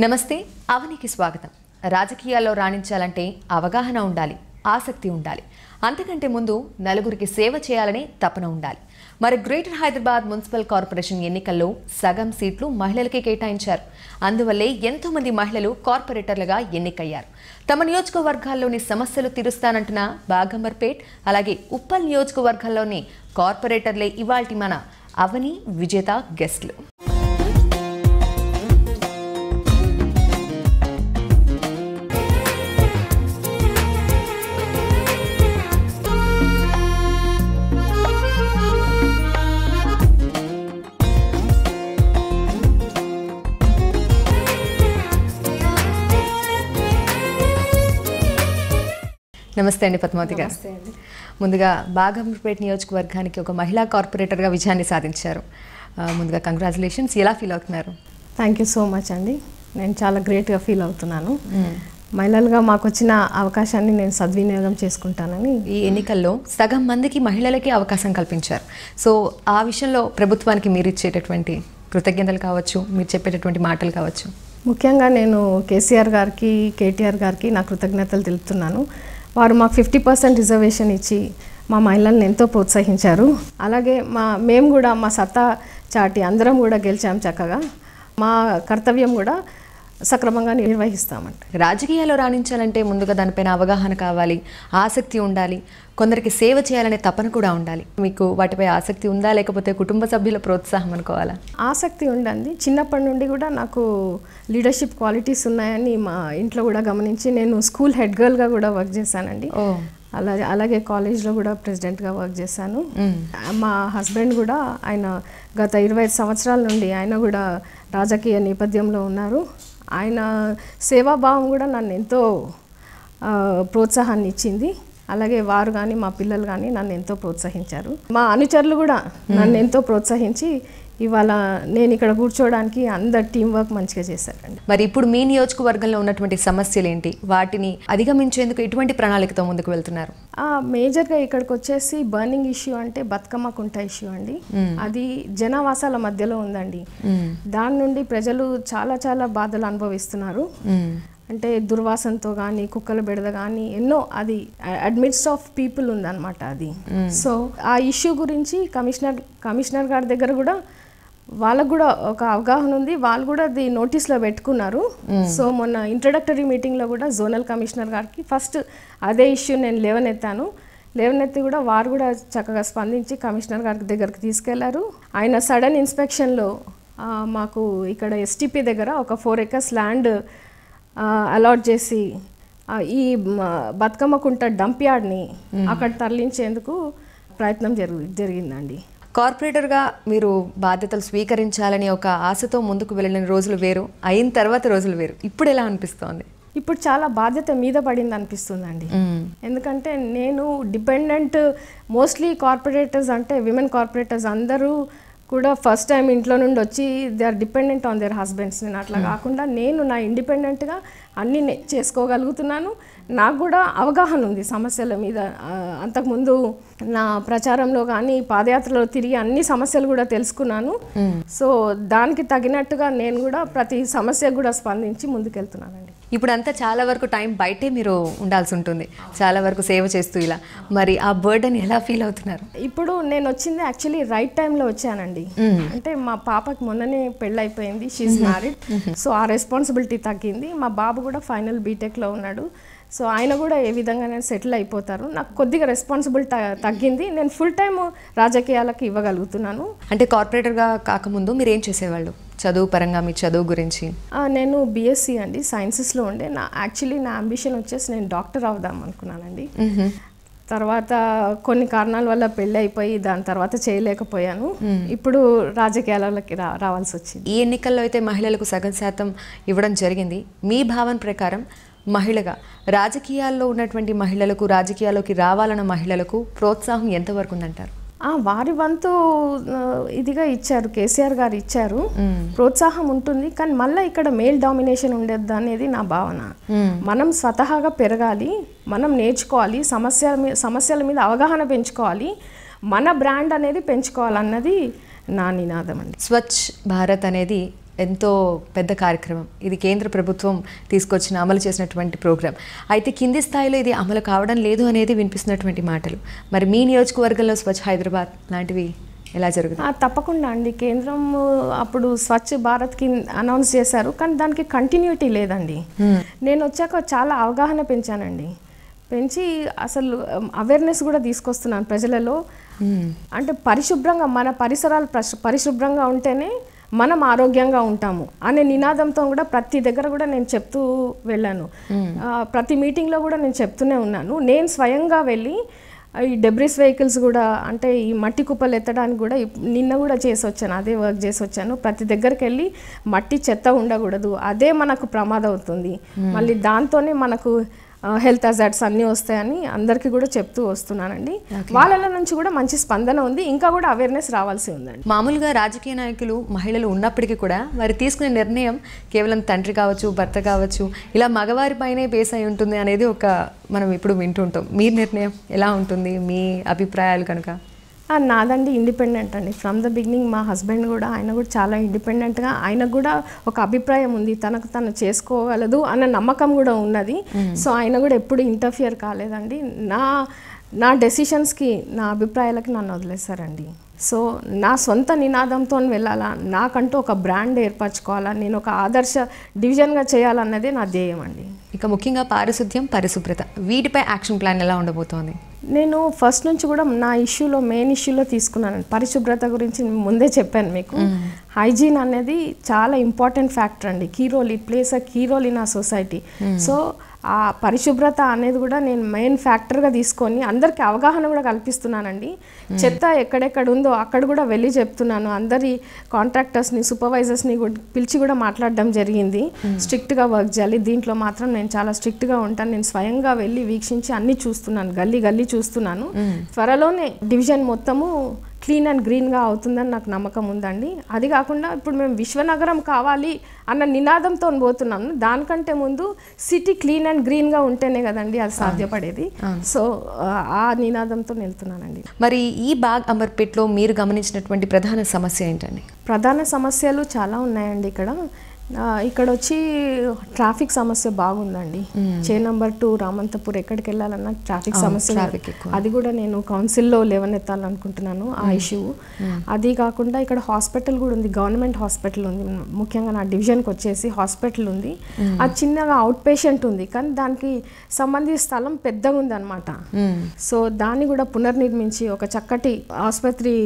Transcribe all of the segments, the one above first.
నమస్తే అవనికి స్వాగతం. రాజకీయాల్లో రాణించాలంటే అవగాహన ఉండాలి, ఆసక్తి ఉండాలి. అంతకంటే ముందు నలుగురికి సేవ చేయాలని తపన ఉండాలి. మరి గ్రేటర్ హైదరాబాద్ మున్సిపల్ కార్పొరేషన్ ఎన్నికల్లో సగం సీట్లు మహిళలకే కేటాయించారు. అందువల్లే ఎంతో మంది మహిళలు కార్పొరేటర్లుగా ఎన్నికయ్యారు. తమ నియోజకవర్గాల్లోని సమస్యలు తీరుస్తానంటున్న బాగంబర్పేట్ అలాగే ఉప్పల్ నియోజకవర్గాల్లోని కార్పొరేటర్లే ఇవాల్టి మన అవని విజేత గెస్ట్లు. నమస్తే అండి పద్మావతి గారు. ముందుగా బాగంబర్పేట్ నియోజకవర్గానికి ఒక మహిళా కార్పొరేటర్గా విజయాన్ని సాధించారు. ముందుగా కంగ్రాచులేషన్స్. ఎలా ఫీల్ అవుతున్నారు? థ్యాంక్ యూ సో మచ్ అండి. నేను చాలా గ్రేట్గా ఫీల్ అవుతున్నాను. మహిళలుగా మాకు వచ్చిన అవకాశాన్ని నేను సద్వినియోగం చేసుకుంటానని. ఈ ఎన్నికల్లో సగం మందికి మహిళలకి అవకాశం కల్పించారు. సో ఆ విషయంలో ప్రభుత్వానికి మీరు ఇచ్చేటటువంటి కృతజ్ఞతలు కావచ్చు, మీరు చెప్పేటటువంటి మాటలు కావచ్చు. ముఖ్యంగా నేను కేసీఆర్ గారికి, కేటీఆర్ గారికి నా కృతజ్ఞతలు తెలుపుతున్నాను. వారు మాకు 50% రిజర్వేషన్ ఇచ్చి మా మహిళలను ఎంతో ప్రోత్సహించారు. అలాగే మేము కూడా మా సత్తా చాటి అందరం కూడా గెలిచాం. చక్కగా మా కర్తవ్యం కూడా సక్రమంగా నిర్వహిస్తామంట. రాజకీయాల్లో రాణించాలంటే ముందుగా దానిపైన అవగాహన కావాలి, ఆసక్తి ఉండాలి, కొందరికి సేవ చేయాలనే తపన కూడా ఉండాలి. మీకు వాటిపై ఆసక్తి ఉందా, లేకపోతే కుటుంబ సభ్యుల ప్రోత్సాహం అనుకోవాలా? ఆసక్తి ఉండండి. చిన్నప్పటి నుండి కూడా నాకు లీడర్షిప్ క్వాలిటీస్ ఉన్నాయని మా ఇంట్లో కూడా గమనించి నేను స్కూల్ హెడ్ గర్ల్గా కూడా వర్క్ చేశానండి. అలాగే కాలేజ్లో కూడా ప్రెసిడెంట్గా వర్క్ చేశాను. మా హస్బెండ్ కూడా ఆయన గత 25 సంవత్సరాల నుండి ఆయన కూడా రాజకీయ నేపథ్యంలో ఉన్నారు. ఆయన సేవాభావం కూడా నన్ను ఎంతో ప్రోత్సాహాన్ని ఇచ్చింది. అలాగే వారు కానీ మా పిల్లలు కానీ నన్ను ఎంతో ప్రోత్సహించారు. మా అనుచరులు కూడా నన్ను ఎంతో ప్రోత్సహించి ఇవాళ నేను ఇక్కడ కూర్చోవడానికి అందరు టీం వర్క్ మంచిగా చేశారండి. మరి ఇప్పుడు మీ నియోజకవర్గంలో ఉన్నటువంటి సమస్యలు ఏంటి? వాటిని అధిగమించేందుకు ఎటువంటి ప్రణాళికతో ముందుకు వెళ్తున్నారు? మేజర్గా ఇక్కడికి వచ్చేసి బర్నింగ్ ఇష్యూ అంటే బతుకమ్మ కుంట ఇష్యూ అండి. అది జనవాసాల మధ్యలో ఉందండి. దాని నుండి ప్రజలు చాలా చాలా బాధలు అనుభవిస్తున్నారు. అంటే దుర్వాసనతో కానీ, కుక్కల బెడద కానీ ఎన్నో, అది అడ్మిట్స్ ఆఫ్ పీపుల్ ఉందన్నమాట అది. సో ఆ ఇష్యూ గురించి కమిషనర్ గారి దగ్గర కూడా వాళ్ళకు కూడా ఒక అవగాహన ఉంది. వాళ్ళు కూడా అది నోటీస్లో పెట్టుకున్నారు. సో మొన్న ఇంట్రడక్టరీ మీటింగ్లో కూడా జోనల్ కమిషనర్ గారికి ఫస్ట్ అదే ఇష్యూ నేను లేవనెత్తి కూడా వారు కూడా చక్కగా స్పందించి కమిషనర్ గారి దగ్గరికి తీసుకెళ్లారు. ఆయన సడన్ ఇన్స్పెక్షన్లో మాకు ఇక్కడ ఎస్టీపీ దగ్గర ఒక 4 acres ల్యాండ్ అలాట్ చేసి ఈ బతుకమ్మ కుంట డంప్ యార్డ్ని అక్కడ తరలించేందుకు ప్రయత్నం జరిగిందండి. కార్పొరేటర్గా మీరు బాధ్యతలు స్వీకరించాలని ఒక ఆశతో ముందుకు వెళ్ళిన రోజులు వేరు, అయిన తర్వాత రోజులు వేరు. ఇప్పుడు ఎలా అనిపిస్తోంది? ఇప్పుడు చాలా బాధ్యత మీద పడింది అనిపిస్తుందండి. ఎందుకంటే నేను డిపెండెంట్, మోస్ట్లీ కార్పొరేటర్స్ అంటే విమెన్ కార్పొరేటర్స్ అందరూ కూడా ఫస్ట్ టైం ఇంట్లో నుండి వచ్చి they are dependent on their husbands. నేను అట్లా కాకుండా నేను నా ఇండిపెండెంట్గా అన్నీ చేసుకోగలుగుతున్నాను. నాకు కూడా అవగాహన ఉంది సమస్యల మీద. అంతకుముందు నా ప్రచారంలో కానీ పాదయాత్రలో తిరిగి అన్ని సమస్యలు కూడా తెలుసుకున్నాను. సో దానికి తగినట్టుగా నేను కూడా ప్రతి సమస్యకు కూడా స్పందించి ముందుకెళ్తున్నానండి. ఇప్పుడు అంతా చాలా వరకు టైం బయటే మీరు ఉండాల్సి ఉంటుంది, చాలా వరకు సేవ చేస్తూ ఇలా. మరి ఆ బర్డెన్ ఎలా ఫీల్ అవుతున్నారు? ఇప్పుడు నేను వచ్చింది యాక్చువల్లీ రైట్ టైంలో వచ్చానండి. అంటే మా పాపకి మొన్ననే పెళ్ళైపోయింది, షీఈ్ మ్యారీడ్. సో ఆ రెస్పాన్సిబిలిటీ తగ్గింది. మా బాబు కూడా ఫైనల్ బీటెక్లో ఉన్నాడు. సో ఆయన కూడా ఏ విధంగా సెటిల్ అయిపోతారు. నాకు కొద్దిగా రెస్పాన్సిబిలిటీ తగ్గింది. నేను ఫుల్ టైమ్ రాజకీయాలకు ఇవ్వగలుగుతున్నాను. అంటే కార్పొరేటర్గా కాకముందు మీరు ఏం చేసేవాళ్ళు చదువు పరంగా? మీ చదువు గురించి? నేను బీఎస్సీ అండి, సైన్సెస్లో ఉండే. యాక్చువల్లీ నా అంబిషన్ వచ్చేసి నేను డాక్టర్ అవుదాం అనుకున్నానండి. తర్వాత కొన్ని కారణాల వల్ల పెళ్ళి అయిపోయి దాని తర్వాత చేయలేకపోయాను. ఇప్పుడు రాజకీయాలకి రావాల్సి వచ్చింది. ఈ ఎన్నికల్లో అయితే మహిళలకు సగం శాతం ఇవ్వడం జరిగింది. మీ భావన ప్రకారం మహిళగా రాజకీయాల్లో ఉన్నటువంటి మహిళలకు, రాజకీయాల్లోకి రావాలన్న మహిళలకు ప్రోత్సాహం ఎంతవరకు ఉందంటారు? వారి వంతు ఇదిగా ఇచ్చారు, కేసీఆర్ గారు ఇచ్చారు, ప్రోత్సాహం ఉంటుంది. కానీ మళ్ళీ ఇక్కడ మేల్ డామినేషన్ ఉండేది అనేది నా భావన. మనం స్వతహాగా పెరగాలి, మనం నేర్చుకోవాలి, సమస్యల మీద అవగాహన పెంచుకోవాలి, మన బ్రాండ్ అనేది పెంచుకోవాలన్నది నా నినాదం అండి. స్వచ్ఛ భారత్ అనేది ఎంతో పెద్ద కార్యక్రమం. ఇది కేంద్ర ప్రభుత్వం తీసుకొచ్చిన అమలు చేసినటువంటి ప్రోగ్రాం. అయితే కింది స్థాయిలో ఇది అమలు కావడం లేదు అనేది వినిపిస్తున్నటువంటి మాటలు. మరి మీ నియోజకవర్గంలో స్వచ్ఛ హైదరాబాద్ లాంటివి ఎలా జరుగుతుంది? తప్పకుండా అండి. కేంద్రం అప్పుడు స్వచ్ఛ భారత్కి అనౌన్స్ చేశారు, కానీ దానికి కంటిన్యూటీ లేదండి. నేను వచ్చాక చాలా అవగాహన పెంచానండి. పెంచి అసలు అవేర్నెస్ కూడా తీసుకొస్తున్నాను ప్రజలలో. అంటే పరిశుభ్రంగా మన పరిసరాలు పరిశుభ్రంగా ఉంటేనే మనం ఆరోగ్యంగా ఉంటాము అనే నినాదంతో కూడా ప్రతి దగ్గర కూడా నేను చెప్తూ వెళ్ళాను. ప్రతి మీటింగ్లో కూడా నేను చెప్తూనే ఉన్నాను. నేను స్వయంగా వెళ్ళి ఈ డెబ్రిస్ వెహికల్స్ కూడా, అంటే ఈ మట్టి కుప్పలు ఎత్తడానికి కూడా నిన్న కూడా చేసి వచ్చాను, అదే వర్క్ చేసి వచ్చాను. ప్రతి దగ్గరికి వెళ్ళి మట్టి చెత్త ఉండకూడదు, అదే మనకు ప్రమాదం అవుతుంది, మళ్ళీ దాంతోనే మనకు హెల్త్ హజార్డ్స్ అన్నీ వస్తాయని అందరికీ కూడా చెప్తూ వస్తున్నానండి. వాళ్ళ నుంచి కూడా మంచి స్పందన ఉంది, ఇంకా కూడా అవేర్నెస్ రావాల్సి ఉందండి. మామూలుగా రాజకీయ నాయకులు మహిళలు ఉన్నప్పటికీ కూడా వారు తీసుకునే నిర్ణయం కేవలం తండ్రి కావచ్చు, భర్త కావచ్చు, ఇలా మగవారి పైనే బేస్ అయి ఉంటుంది అనేది మనం ఇప్పుడు వింటుంటాం. మీ నిర్ణయం ఎలా ఉంటుంది, మీ అభిప్రాయాలు కనుక? నాదండి ఇండిపెండెంట్ అండి. ఫ్రమ్ ద బిగినింగ్ మా హస్బెండ్ కూడా, ఆయన కూడా చాలా ఇండిపెండెంట్గా, ఆయనకు కూడా ఒక అభిప్రాయం ఉంది, తనకు తను చేసుకోగలదు అన్న నమ్మకం కూడా ఉన్నది. సో ఆయన కూడా ఎప్పుడు ఇంటర్ఫియర్ కాలేదండి. నా డెసిషన్స్కి, నా అభిప్రాయాలకి నన్ను వదిలేశారండి. సో నా సొంత నినాదంతో వెళ్ళాలా, నాకంటూ ఒక బ్రాండ్ ఏర్పరచుకోవాలా, నేను ఒక ఆదర్శ డివిజన్గా చేయాలన్నదే నా ధ్యేయం అండి. ఇక ముఖ్యంగా పారిశుద్ధ్యం, పరిశుభ్రత, వీటిపై యాక్షన్ ప్లాన్ ఎలా ఉండబోతోంది? నేను ఫస్ట్ నుంచి కూడా నా మెయిన్ ఇష్యూలో తీసుకున్నాను. పరిశుభ్రత గురించి ముందే చెప్పాను మీకు. హైజీన్ అనేది చాలా ఇంపార్టెంట్ ఫ్యాక్టర్ అండి. It plays a key role in ఆ సొసైటీ. సో ఆ పరిశుభ్రత అనేది కూడా నేను మెయిన్ ఫ్యాక్టర్గా తీసుకొని అందరికీ అవగాహన కూడా కల్పిస్తున్నానండి. చెత్త ఎక్కడెక్కడ ఉందో అక్కడ కూడా వెళ్ళి చెప్తున్నాను. అందరి కాంట్రాక్టర్స్ని, సూపర్వైజర్స్ని పిలిచి కూడా మాట్లాడడం జరిగింది. స్ట్రిక్ట్గా వర్క్ చేయాలి, దీంట్లో మాత్రం నేను చాలా స్ట్రిక్ట్గా ఉంటాను. నేను స్వయంగా వెళ్ళి వీక్షించి అన్నీ చూస్తున్నాను, గల్లీ చూస్తున్నాను. త్వరలోనే డివిజన్ మొత్తము క్లీన్ అండ్ గ్రీన్గా అవుతుందని నాకు నమ్మకం ఉందండి. అది కాకుండా ఇప్పుడు మేము విశ్వనగరం కావాలి అన్న నినాదంతో పోతున్నాము. దానికంటే ముందు సిటీ క్లీన్ అండ్ గ్రీన్గా ఉంటేనే కదండి అది సాధ్యపడేది. సో ఆ నినాదంతో వెళ్తున్నానండి. మరి ఈ బాగ్ అమర్పేట్లో మీరు గమనించినటువంటి ప్రధాన సమస్య ఏంటండి? ప్రధాన సమస్యలు చాలా ఉన్నాయండి. ఇక్కడ వచ్చి ట్రాఫిక్ సమస్య బాగుందండి. నంబర్ 2 రామంతపూర్ ఎక్కడికి వెళ్ళాలన్నా ట్రాఫిక్ సమస్య, అది కూడా నేను కౌన్సిల్లో లేవనెత్తాలనుకుంటున్నాను ఆ ఇష్యూ. అది కాకుండా ఇక్కడ హాస్పిటల్ కూడా ఉంది, గవర్నమెంట్ హాస్పిటల్ ఉంది. ముఖ్యంగా నా డివిజన్కి వచ్చేసి హాస్పిటల్ ఉంది. అది చిన్నగా అవుట్ పేషెంట్ ఉంది, కానీ దానికి సంబంధించిన స్థలం పెద్దగా ఉంది అనమాట. సో దాన్ని కూడా పునర్నిర్మించి ఒక చక్కటి ఆసుపత్రి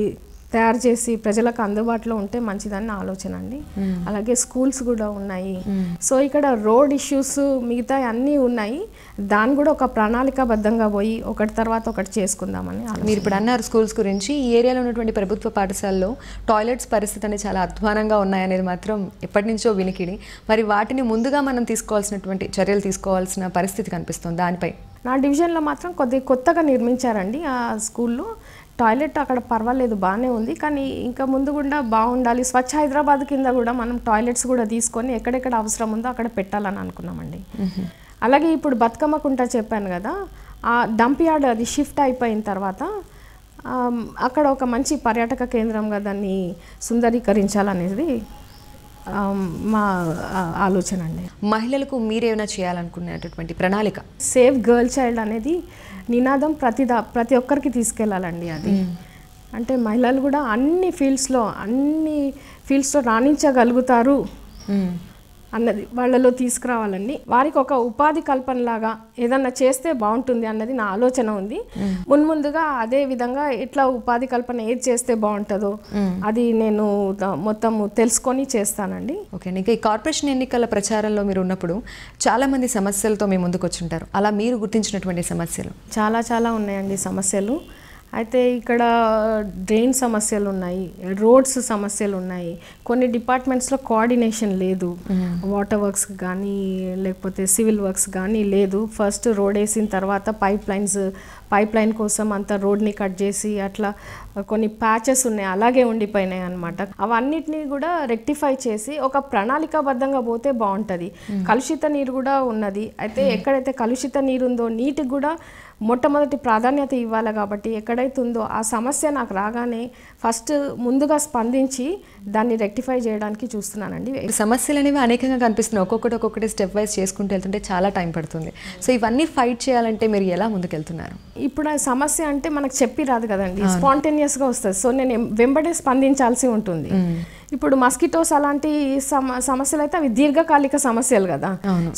తయారు చేసి ప్రజలకు అందుబాటులో ఉంటే మంచిదని ఆలోచన అండి. అలాగే స్కూల్స్ కూడా ఉన్నాయి. సో ఇక్కడ రోడ్ ఇష్యూస్ మిగతా అన్నీ ఉన్నాయి. దాన్ని కూడా ఒక ప్రణాళికాబద్ధంగా పోయి ఒకటి తర్వాత ఒకటి చేసుకుందామని. మీరు ఇప్పుడు అన్నారు స్కూల్స్ గురించి. ఈ ఏరియాలో ఉన్నటువంటి ప్రభుత్వ పాఠశాలలో టాయిలెట్స్ పరిస్థితి అనేది చాలా అధ్వానంగా ఉన్నాయనేది మాత్రం ఎప్పటి నుంచో వినికిడి. మరి వాటిని ముందుగా మనం తీసుకోవాల్సినటువంటి చర్యలు తీసుకోవాల్సిన పరిస్థితి కనిపిస్తుంది. దానిపై నా డివిజన్లో మాత్రం కొత్తగా నిర్మించారండి ఆ స్కూల్లో. టాయిలెట్ అక్కడ పర్వాలేదు, బాగానే ఉంది, కానీ ఇంకా ముందు కూడా బాగుండాలి. స్వచ్ఛ హైదరాబాద్ కింద కూడా మనం టాయిలెట్స్ కూడా తీసుకొని ఎక్కడెక్కడ అవసరం ఉందో అక్కడ పెట్టాలని అనుకున్నామండి. అలాగే ఇప్పుడు బతుకమ్మ కుంట చెప్పాను కదా, ఆ డంప్ యార్డ్ అది షిఫ్ట్ అయిపోయిన తర్వాత అక్కడ ఒక మంచి పర్యాటక కేంద్రంగా దాన్ని సుందరీకరించాలనేది మా ఆలోచన అండి. మహిళలకు మీరేమైనా చేయాలనుకునేటటువంటి ప్రణాళిక? సేవ్ గర్ల్ చైల్డ్ అనేది నినాదం ప్రతి ఒక్కరికి తీసుకెళ్ళాలండి. అది అంటే మహిళలు కూడా అన్ని ఫీల్డ్స్లో రాణించగలుగుతారు అన్నది వాళ్ళలో తీసుకురావాలండి. వారికి ఒక ఉపాధి కల్పనలాగా ఏదన్నా చేస్తే బాగుంటుంది అన్నది నా ఆలోచన ఉంది. ముందుగా అదే విధంగా ఎట్లా ఉపాధి కల్పన ఏది చేస్తే బాగుంటుందో అది నేను మొత్తం తెలుసుకొని చేస్తానండి. ఓకే. ఇంకా ఈ కార్పొరేషన్ ఎన్నికల ప్రచారంలో మీరు ఉన్నప్పుడు చాలా మంది సమస్యలతో మీ ముందుకు వచ్చుంటారు. అలా మీరు గుర్తించినటువంటి సమస్యలు? చాలా ఉన్నాయండి సమస్యలు. అయితే ఇక్కడ డ్రైన్ సమస్యలు ఉన్నాయి, రోడ్స్ సమస్యలు ఉన్నాయి, కొన్ని డిపార్ట్మెంట్స్లో కోఆర్డినేషన్ లేదు. వాటర్ వర్క్స్ కానీ లేకపోతే సివిల్ వర్క్స్ కానీ లేదు. ఫస్ట్ రోడ్ వేసిన తర్వాత పైప్ లైన్ కోసం అంత రోడ్ని కట్ చేసి అట్లా కొన్ని ప్యాచెస్ ఉన్నాయి, అలాగే ఉండిపోయినాయి అనమాట. అవన్నిటినీ కూడా రెక్టిఫై చేసి ఒక ప్రణాళికాబద్ధంగా పోతే బాగుంటుంది. కలుషిత నీరు కూడా ఉన్నది. అయితే ఎక్కడైతే కలుషిత నీరు ఉందో నీటికి కూడా మొట్టమొదటి ప్రాధాన్యత ఇవ్వాలి కాబట్టి ఎక్కడైతే ఉందో ఆ సమస్య నాకు రాగానే ఫస్ట్ ముందుగా స్పందించి దాన్ని రెక్టిఫై చేయడానికి చూస్తున్నానండి. సమస్యలు అనేవి అనేకంగా కనిపిస్తున్నాయి, ఒక్కొక్కటి స్టెప్ వైజ్ చేసుకుంటూ వెళ్తుంటే చాలా టైం పడుతుంది. సో ఇవన్నీ ఫైట్ చేయాలంటే మీరు ఎలా ముందుకెళ్తున్నారు? ఇప్పుడు ఆ సమస్య అంటే మనకు చెప్పి రాదు కదండి, స్పాంటేనియస్గా వస్తుంది. సో నేను వెంబడే స్పందించాల్సి ఉంటుంది. ఇప్పుడు మస్కిటోస్ అలాంటి సమస్యలు అయితే అవి దీర్ఘకాలిక సమస్యలు కదా.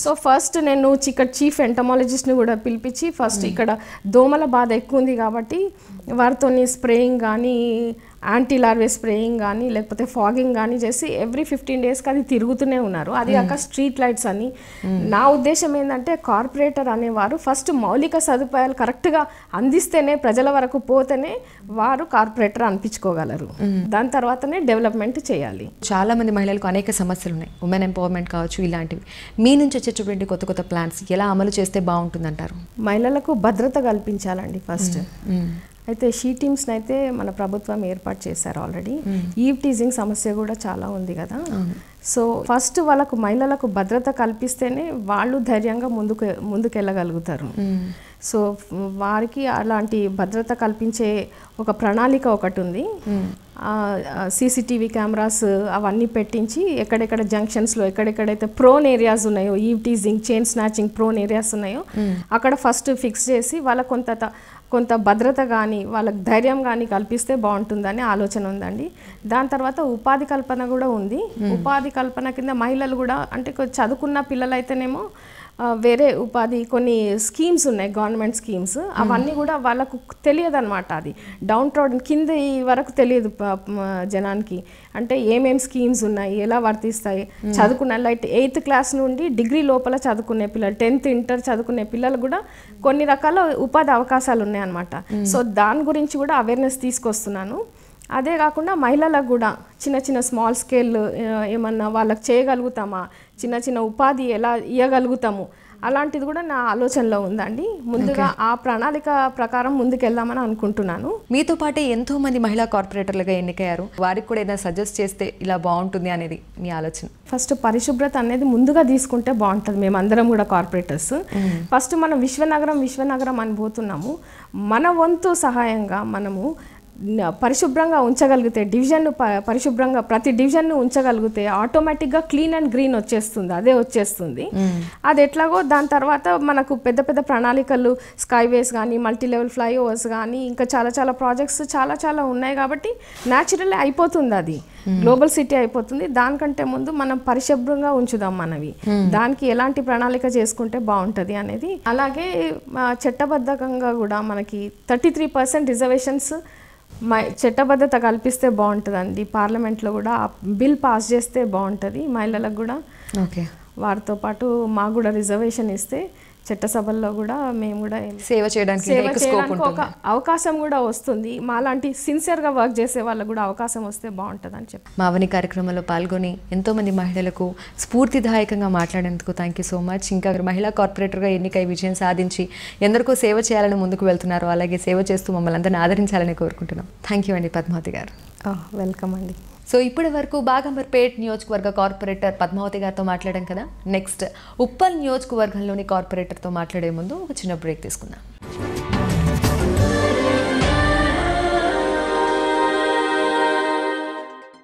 సో ఫస్ట్ నేను ఇక్కడ చీఫ్ ఎంటమాలజిస్ట్ని కూడా పిలిపించి ఫస్ట్ ఇక్కడ దోమల బాధ ఎక్కువ ఉంది కాబట్టి వారితో స్ప్రేయింగ్ కానీ యాంటీ లార్వే స్ప్రేయింగ్ కానీ లేకపోతే ఫాగింగ్ కానీ చేసి ఎవ్రీ 15 డేస్కి అది తిరుగుతూనే ఉన్నారు. అది కాక స్ట్రీట్ లైట్స్ అని. నా ఉద్దేశం ఏంటంటే కార్పొరేటర్ అనేవారు ఫస్ట్ మౌలిక సదుపాయాలు కరెక్ట్గా అందిస్తేనే ప్రజల వరకు పోతేనే వారు కార్పొరేటర్ అనిపించుకోగలరు. దాని తర్వాతనే డెవలప్మెంట్ చేయాలి. చాలా మంది మహిళలకు అనేక సమస్యలు ఉన్నాయి, ఉమెన్ ఎంపవర్మెంట్ కావచ్చు, ఇలాంటివి. మీ నుంచి వచ్చేటువంటి కొత్త ప్లాన్స్ ఎలా అమలు చేస్తే బాగుంటుందంటారు? మహిళలకు భద్రత కల్పించాలండి ఫస్ట్. అయితే షీ టీమ్స్ని అయితే మన ప్రభుత్వం ఏర్పాటు చేశారు ఆల్రెడీ. ఈవ్ టీజింగ్ సమస్య కూడా చాలా ఉంది కదా. సో ఫస్ట్ వాళ్ళకు మహిళలకు భద్రత కల్పిస్తేనే వాళ్ళు ధైర్యంగా ముందుకెళ్ళగలుగుతారు. సో వారికి అలాంటి భద్రత కల్పించే ఒక ప్రణాళిక ఒకటి ఉంది. సీసీటీవీ కెమెరాస్ అవన్నీ పెట్టించి ఎక్కడెక్కడ జంక్షన్స్లో ఎక్కడెక్కడైతే ప్రోన్ ఏరియాస్ ఉన్నాయో, eve teasing, chain snatching prone areas ఉన్నాయో అక్కడ ఫస్ట్ ఫిక్స్ చేసి వాళ్ళకు కొంత భద్రత కానీ వాళ్ళకి ధైర్యం కానీ కల్పిస్తే బాగుంటుందని ఆలోచన ఉందండి. దాని తర్వాత ఉపాధి కల్పన కూడా ఉంది. ఉపాధి కల్పన కింద మహిళలు కూడా అంటే చదువుకున్న పిల్లలైతేనేమో వేరే ఉపాధి కొన్ని స్కీమ్స్ ఉన్నాయి, గవర్నమెంట్ స్కీమ్స్. అవన్నీ కూడా వాళ్ళకు తెలియదు అనమాట. అది డౌన్ ట్రోడన్ కింద వరకు తెలియదు జనానికి. అంటే ఏమేం స్కీమ్స్ ఉన్నాయి, ఎలా వర్తిస్తాయి, చదువుకున్న లైట్ 8th క్లాస్ నుండి డిగ్రీ లోపల చదువుకునే పిల్లలు, 10th ఇంటర్ చదువుకునే పిల్లలు కూడా కొన్ని రకాల ఉపాధి అవకాశాలు ఉన్నాయి అన్నమాట. సో దాని గురించి కూడా అవేర్నెస్ తీసుకొస్తున్నాను. అదే కాకుండా మహిళలకు కూడా చిన్న స్మాల్ స్కేల్ ఏమన్నా వాళ్ళకి చేయగలుగుతామా, చిన్న ఉపాధి ఎలా ఇవ్వగలుగుతాము, అలాంటిది కూడా నా ఆలోచనలో ఉందండి. ముందుగా ఆ ప్రణాళిక ప్రకారం ముందుకెళ్దామని అనుకుంటున్నాను. మీతో పాటే ఎంతో మంది మహిళా కార్పొరేటర్లుగా ఎన్నికయ్యారు, వారికి కూడా ఏదైనా సజెస్ట్ చేస్తే ఇలా బాగుంటుంది అనేది మీ ఆలోచన? ఫస్ట్ పరిశుభ్రత అనేది ముందుగా తీసుకుంటే బాగుంటుంది. మేమందరం కూడా కార్పొరేటర్స్ ఫస్ట్ మనం విశ్వనగరం అని పోతున్నాము. మన వంతు సహాయంగా మనము పరిశుభ్రంగా ఉంచగలిగితే, డివిజన్ను పరిశుభ్రంగా ప్రతి డివిజన్ను ఉంచగలిగితే ఆటోమేటిక్గా క్లీన్ అండ్ గ్రీన్ వచ్చేస్తుంది. అది ఎట్లాగో దాని తర్వాత మనకు పెద్ద ప్రణాళికలు, స్కైవేస్ కానీ, మల్టీ లెవెల్ ఫ్లైఓవర్స్ కానీ, ఇంకా చాలా ప్రాజెక్ట్స్ చాలా ఉన్నాయి కాబట్టి న్యాచురల్లీ అయిపోతుంది. అది గ్లోబల్ సిటీ అయిపోతుంది. దానికంటే ముందు మనం పరిశుభ్రంగా ఉంచుదాం మనవి. దానికి ఎలాంటి ప్రణాళిక చేసుకుంటే బాగుంటుంది అనేది. అలాగే చట్టబద్ధకంగా కూడా మనకి 33% రిజర్వేషన్స్ చట్టబద్ధత కల్పిస్తే బాగుంటుందండి. పార్లమెంట్లో కూడా బిల్ పాస్ చేస్తే బాగుంటుంది మహిళలకు కూడా. వారితో పాటు మాకు కూడా రిజర్వేషన్ ఇస్తే చట్టసభల్లో కూడా మేము కూడా సేవ చేయడానికి ఒక అవకాశం కూడా వస్తుంది. మాలాంటి సిన్సియర్గా వర్క్ చేసే వాళ్ళకు కూడా అవకాశం వస్తే బాగుంటుంది అని చెప్పి మావని కార్యక్రమంలో పాల్గొని ఎంతోమంది మహిళలకు స్ఫూర్తిదాయకంగా మాట్లాడేందుకు థ్యాంక్ యూ సో మచ్. ఇంకా మహిళా కార్పొరేటర్గా ఎన్నికై విజయం సాధించి ఎందరికో సేవ చేయాలని ముందుకు వెళ్తున్నారు. అలాగే సేవ చేస్తూ మమ్మల్ని అందరినీ ఆదరించాలని కోరుకుంటున్నాం. థ్యాంక్ యూ అండి పద్మావతి గారు. వెల్కమ్ అండి. సో ఇప్పటి వరకు బాగంబర్పేట్ నియోజకవర్గ కార్పొరేటర్ పద్మావతి గారితో మాట్లాడాం కదా. నెక్స్ట్ ఉప్పల్ నియోజకవర్గంలోని కార్పొరేటర్తో మాట్లాడే ముందు ఒక చిన్న బ్రేక్ తీసుకుందాం.